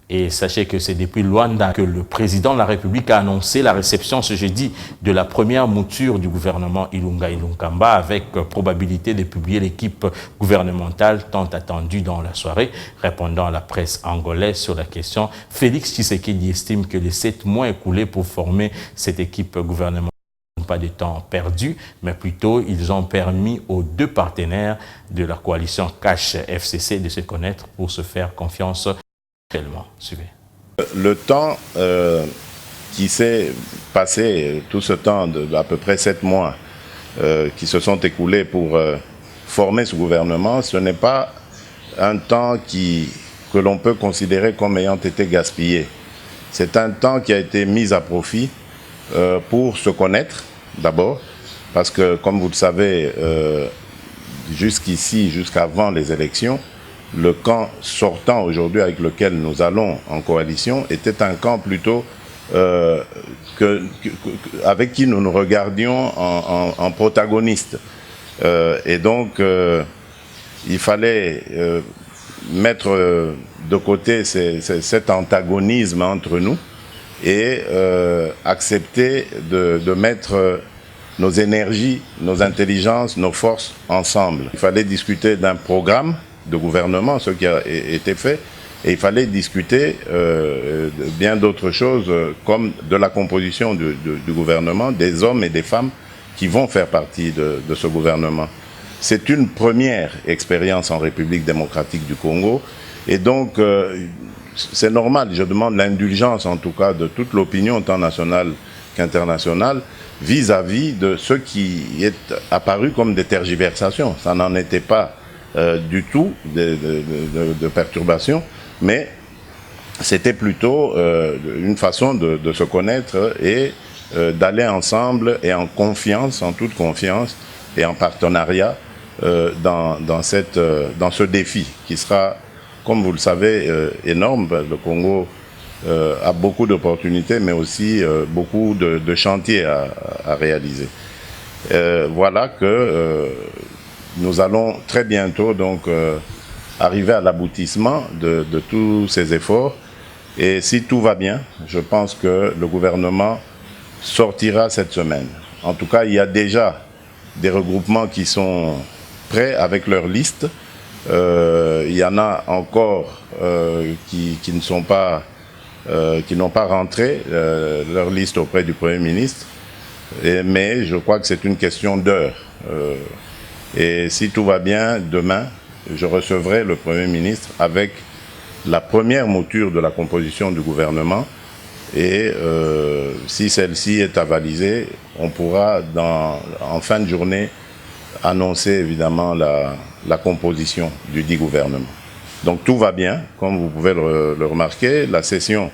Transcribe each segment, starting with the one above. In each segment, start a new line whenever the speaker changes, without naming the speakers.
Et sachez que c'est depuis Luanda que le président de la République a annoncé la réception ce jeudi de la première mouture du gouvernement Ilunga Ilunkamba avec probabilité de publier l'équipe gouvernementale tant attendue dans la soirée. Répondant à la presse angolaise sur la question, Félix Tshisekedi estime que les 7 mois écoulés pour former cette équipe gouvernementale n'ont pas de temps perdu, mais plutôt ils ont permis aux 2 partenaires de la coalition Cash-FCC de se connaître pour se faire confiance. Suivez.
Le temps qui s'est passé, tout ce temps d'à peu près 7 mois qui se sont écoulés pour former ce gouvernement, ce n'est pas un temps que l'on peut considérer comme ayant été gaspillé. C'est un temps qui a été mis à profit pour se connaître d'abord, parce que comme vous le savez, jusqu'ici, jusqu'avant les élections, le camp sortant aujourd'hui avec lequel nous allons en coalition était un camp plutôt avec qui nous nous regardions en protagonistes. Et donc, il fallait mettre de côté cet antagonisme entre nous et accepter de mettre nos énergies, nos intelligences, nos forces ensemble. Il fallait discuter d'un programme de gouvernement, ce qui a été fait, et il fallait discuter de bien d'autres choses, comme de la composition du gouvernement, des hommes et des femmes qui vont faire partie de ce gouvernement. C'est une première expérience en République démocratique du Congo, et donc c'est normal, je demande l'indulgence en tout cas de toute l'opinion tant nationale qu'internationale vis-à-vis de ce qui est apparu comme des tergiversations. Ça n'en était pas du tout de perturbation, mais c'était plutôt une façon de se connaître et d'aller ensemble et en confiance, en toute confiance et en partenariat dans ce défi qui sera, comme vous le savez, énorme. Le Congo a beaucoup d'opportunités, mais aussi beaucoup de chantiers à réaliser. Voilà que nous allons très bientôt donc arriver à l'aboutissement de tous ces efforts. Et si tout va bien, je pense que le gouvernement sortira cette semaine. En tout cas, il y a déjà des regroupements qui sont prêts avec leur liste. Il y en a encore qui n'ont pas rentré leur liste auprès du Premier ministre. Mais je crois que c'est une question d'heure. Et si tout va bien, demain, je recevrai le Premier ministre avec la première mouture de la composition du gouvernement. Et si celle-ci est avalisée, on pourra, en fin de journée, annoncer évidemment la composition du dit gouvernement. Donc tout va bien, comme vous pouvez le remarquer. La session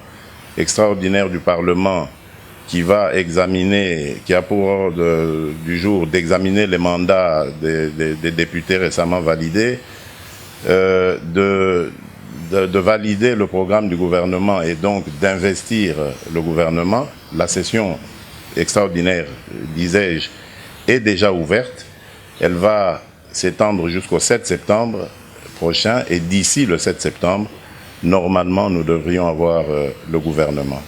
extraordinaire du Parlement qui va examiner, qui a pour ordre du jour d'examiner les mandats des députés récemment validés, de valider le programme du gouvernement et donc d'investir le gouvernement. La session extraordinaire, disais-je, est déjà ouverte. Elle va s'étendre jusqu'au 7 septembre prochain et d'ici le 7 septembre, normalement, nous devrions avoir le gouvernement.